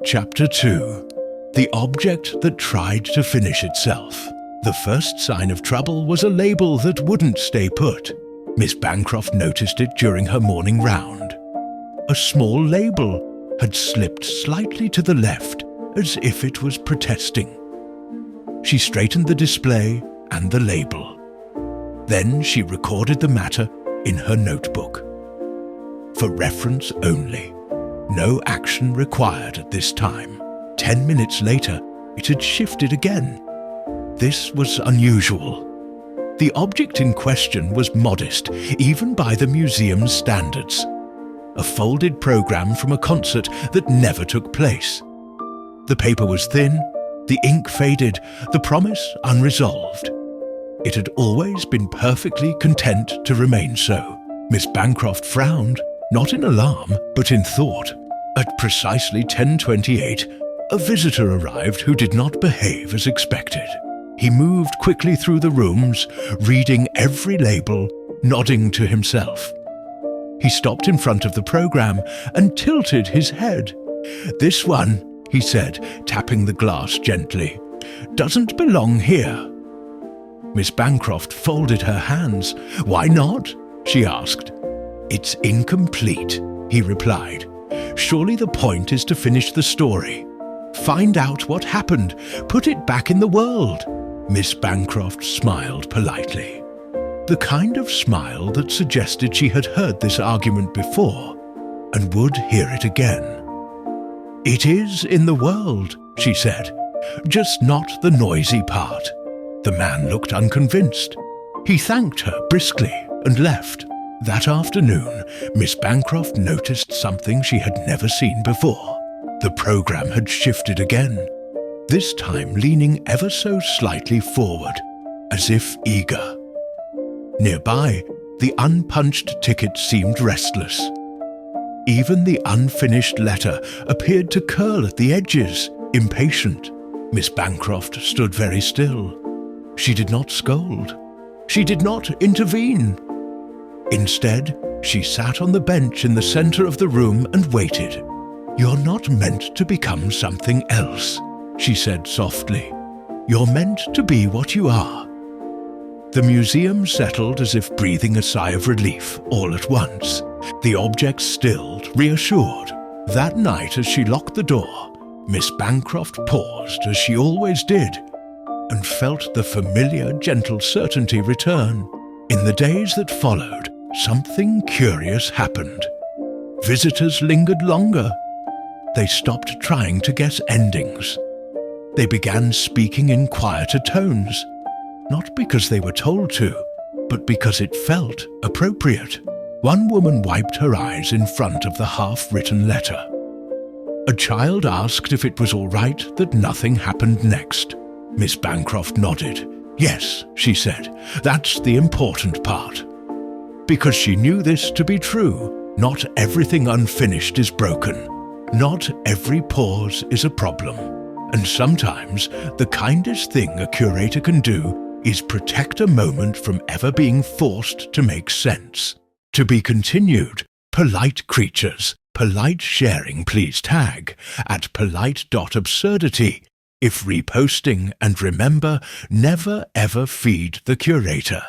Chapter 2. The object that tried to finish itself. The first sign of trouble was a label that wouldn't stay put. Miss Bancroft noticed it during her morning round. A small label had slipped slightly to the left, as if it was protesting. She straightened the display and the label. Then she recorded the matter in her notebook. For reference only. No action required at this time. 10 minutes later, it had shifted again. This was unusual. The object in question was modest, even by the museum's standards. A folded program from a concert that never took place. The paper was thin, the ink faded, the promise unresolved. It had always been perfectly content to remain so. Miss Bancroft frowned, not in alarm, but in thought. At precisely 10:28, a visitor arrived who did not behave as expected. He moved quickly through the rooms, reading every label, nodding to himself. He stopped in front of the program and tilted his head. "This one," he said, tapping the glass gently, "doesn't belong here." Miss Bancroft folded her hands. "Why not?" she asked. "It's incomplete," he replied. "Surely the point is to finish the story. Find out what happened. Put it back in the world." Miss Bancroft smiled politely. The kind of smile that suggested she had heard this argument before and would hear it again. "It is in the world," she said, "just not the noisy part." The man looked unconvinced. He thanked her briskly and left. That afternoon, Miss Bancroft noticed something she had never seen before. The program had shifted again, this time leaning ever so slightly forward, as if eager. Nearby, the unpunched ticket seemed restless. Even the unfinished letter appeared to curl at the edges, impatient. Miss Bancroft stood very still. She did not scold. She did not intervene. Instead, she sat on the bench in the center of the room and waited. "You're not meant to become something else," she said softly. "You're meant to be what you are." The museum settled as if breathing a sigh of relief all at once. The object stilled, reassured. That night, as she locked the door, Miss Bancroft paused, as she always did, and felt the familiar, gentle certainty return. In the days that followed, something curious happened. Visitors lingered longer. They stopped trying to guess endings. They began speaking in quieter tones, not because they were told to, but because it felt appropriate. One woman wiped her eyes in front of the half-written letter. A child asked if it was all right that nothing happened next. Miss Bancroft nodded. "Yes," she said, "that's the important part." Because she knew this to be true. Not everything unfinished is broken. Not every pause is a problem. And sometimes the kindest thing a curator can do is protect a moment from ever being forced to make sense. To be continued. Polite creatures. Polite sharing, please tag at polite.absurdity. If reposting, and remember, never ever feed the curator.